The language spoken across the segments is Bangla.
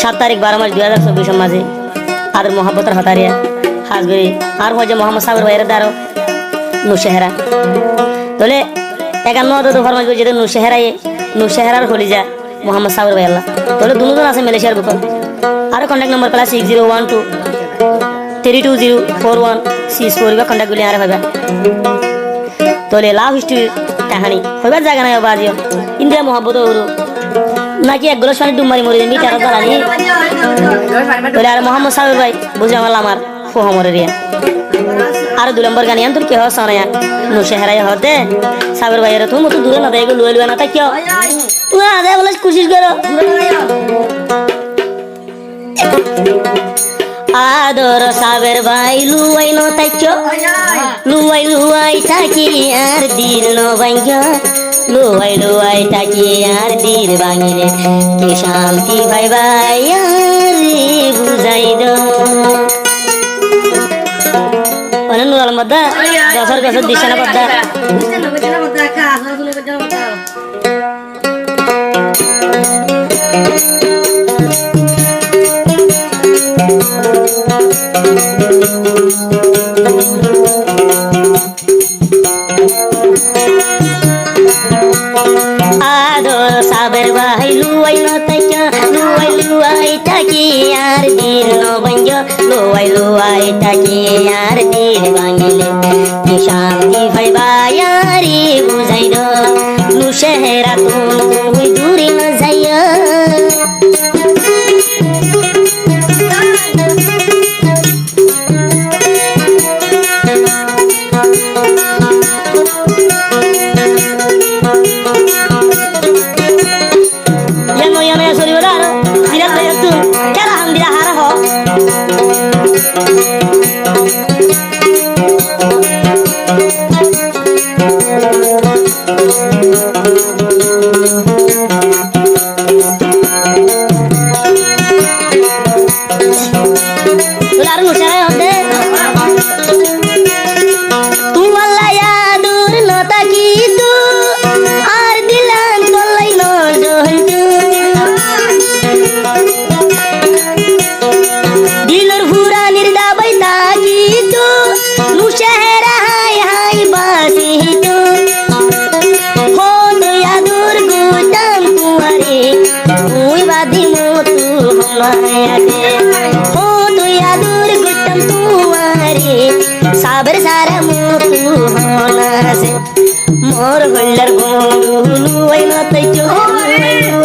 7 তারিখ 12 মাস 2024 মাঝে আদর মোহাম্মতের হতারিয়া হাজগরি আর হয়ে মোহাম্মদ সাগর ভাইয়ের দ্বারো নুশেহরা তোলে 51 তো ফরমাইশ করে যেতে নুশেহরার হলিজা মোহাম্মদ সাগর ভাই আল্লাহ তোলে দুজন আছে মালয়েশিয়ার বুকন আর কন্টাক্ট নম্বর প্লাস 6012 3204164 বা কন্টাক্ট গুলি আর হইবা তোলে লাভ হিস্ট্রি কাহিনী হইবার জায়গা নাই বাজিও ইন্ডিয়া মোহাম্মত হরু নাকি এক গ্লাস পানি ডুব মারি মরে নি তারা দাঁড়ানি তোলে আর মোহাম্মদ সাগর ভাই বুঝে আমার ফোহমরে রিয়া আর 2 নম্বর গানি আন তোর কি হস না নুশেহরাই হতে সাগর ভাইয়ের তুমি তো দূরে না দেগো লুয়ে না তা কি তুই আদে বলে কোশিশ করো আদর সাগর ভাই লুয়াই ন তাইছো লুয়াই থাকি আর দিন ন ভাঙ্গা লুয়াই থাকি আর দিন ভাঙিলে কি শান্তি ভাই ভাই আর বুঝাই দো অনন্য আলমদা দশর গছর দিশানা পদ্দা আদর সাবের ভাই লুয়াই নতাইকা লুয়াই থাকি আর দিন নবঞ্জ লুয়াই থাকি আর দিন ভাঙিলে কি শান্তি ভাই ভাইয়ারি বুঝাই দো নুশেহরা তুই দূরে না যাইয়া साबर सारा मोतू होना से मोर होल्डर गोलू आई न तैचो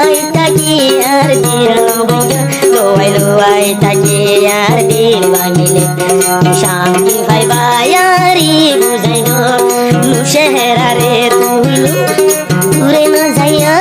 आई ताकी यार दिल बंगा लोई ताकी यार दिल बांगिले शांति भाई बायारी बुझाई दो नुशेहरा रे तू दूरे न जाया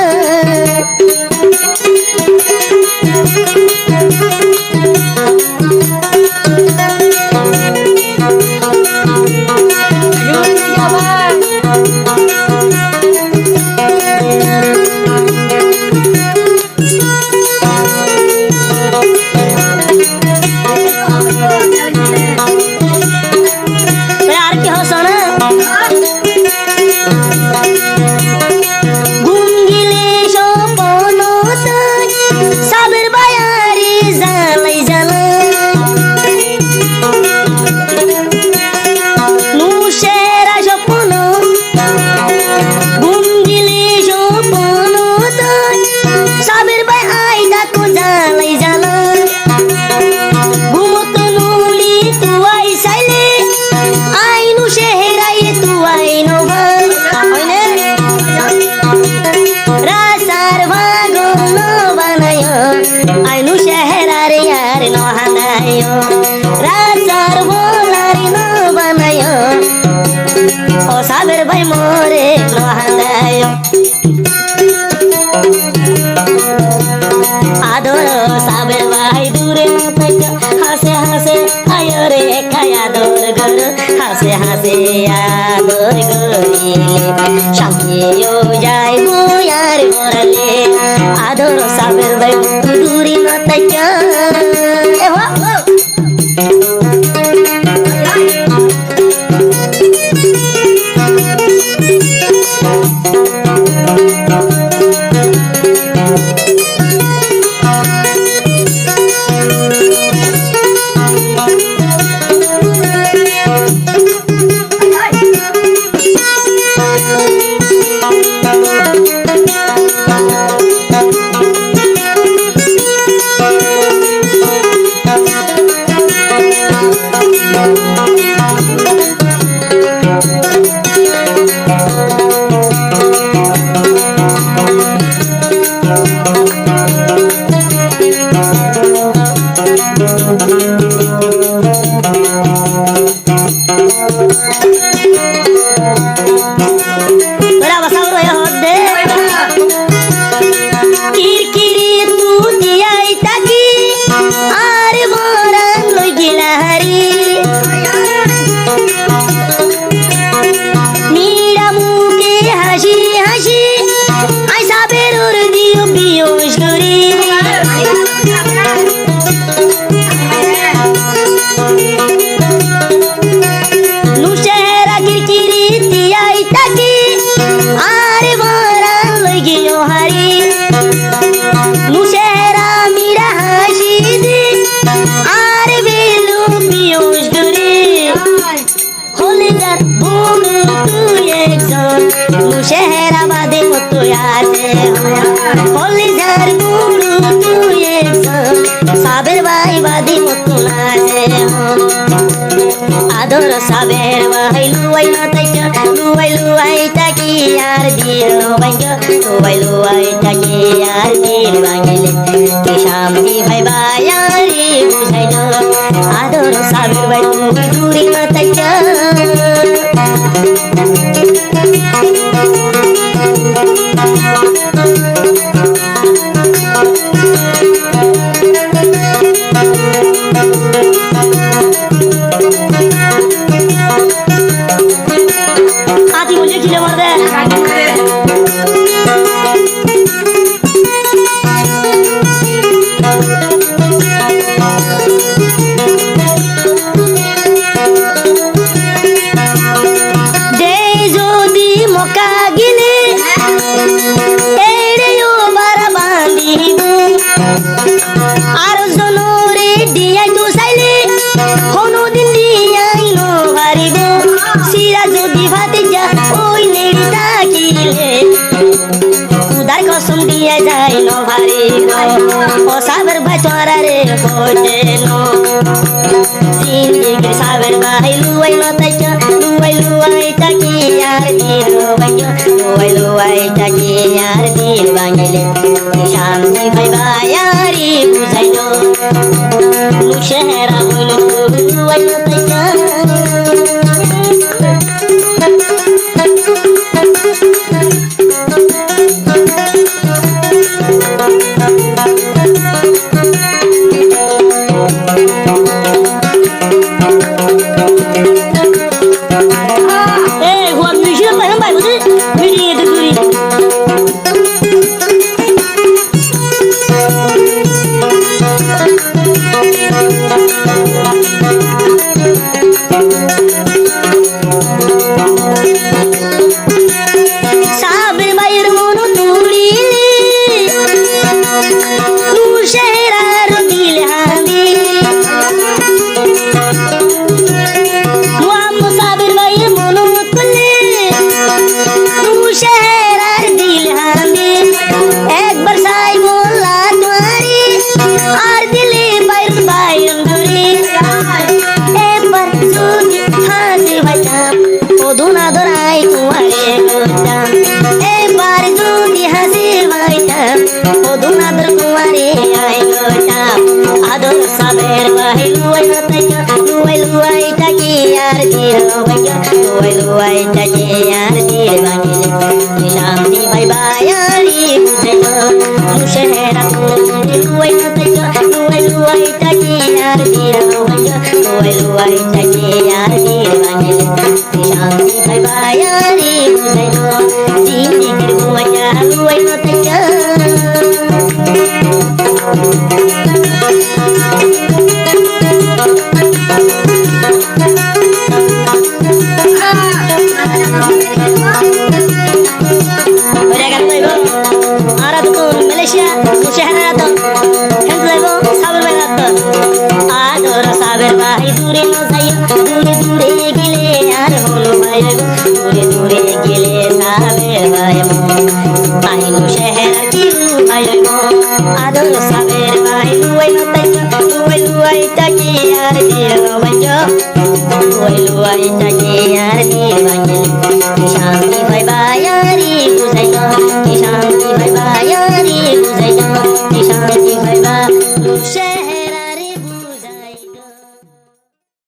सागर भाई मोरे लोहांदायो आदर सागर भाई दूरे मत हंसे हंसे आयो रे खाया दौर घर हंसे हंसे आदर गरी शामियो जाए गो यार मोरले आदर सागर भाई दूरी मत क्या আছে হলি যার গুরু তুই একজন সাবের ভাই বাদি মতন আছে আদর সাবের ভাই লুয়াই না তাইকা লুয়াই তাকি আর দিল ভাঙ্গা লুয়াই তাকি আর দিল ভাঙ্গিলে কি শান্তি ভাই বায়ারি বুঝাইল আদর সাবের ভাই তুমি দূরে না তাইকা আতি বলে ছিল মারবে দে যদি মকা গিলে এড়ে ওবার বান্ধিব আর জনরে দিয়াই তো চাইলে কোনদিন দিয়াই নহারিব সিরা যদি ভাতে যা ওই নেড়ি থাকিলে উদার কসম দিয়া যায় নহারিব ও সাবের ভাই তোরা রে হইতে নো জিন্দিগির সাবের ভাই লুয়াই না তাইকা লুয়াই তাকি আর দিল ভাঙ্গা লুয়াই তাকি আর দিল ভাঙ্গিলে শান্তি ভাই বায়ারি বুঝাইল মুশেরা হইল লুয়াই না তাইকা সাবের ভাইয়ের মন তুলিলে মুশেরার দিল হামি মোহাম্মদ সাবের ভাইয়ের মন তুলে মুশেরার দিল হামি একবার সাই বললা তোমারি আর দিলে বাইর বাইর ধরে একবার যদি হাসি ভাইতাম ওদুনা ধরাই তোমারে করতাম এবার যদি হাসি ভাইতাম ওদুনা ধর তোমারে আই করতাম আদর সাবের ভাই লুয়াই না তাইকা লুয়াই তাকি আর দিল ভাইয়া লুয়াই তাকি আর দিল ভাঙিলে শান্তি ভাই বায়ারি বুঝাইল মুশেরা লুয়াই না তাইকা লুয়াই তাকি আর দিল ভাইয়া লুয়াই তাকি আর দিল ভাঙিলে শান্তি ভাই বায়ারি বুঝাইল জিন্দিগির মজা লুয়াই না তাইকা মালয়েশিয়া মুশেরা তো হেন যাইব সাবের ভাই তো আদর সাবের ভাই দূরে ন যাই দূরে গেলে আর হলো ভাই দূরে গেলে সাবের ভাই আই মুশেরা কি ভাই আদর সাবের ভাই লুয়াই না তাইকা লুয়াই তাকি আর দিল ভাই লুয়াই তাকি আর দিল ভাই শান্তি ভাই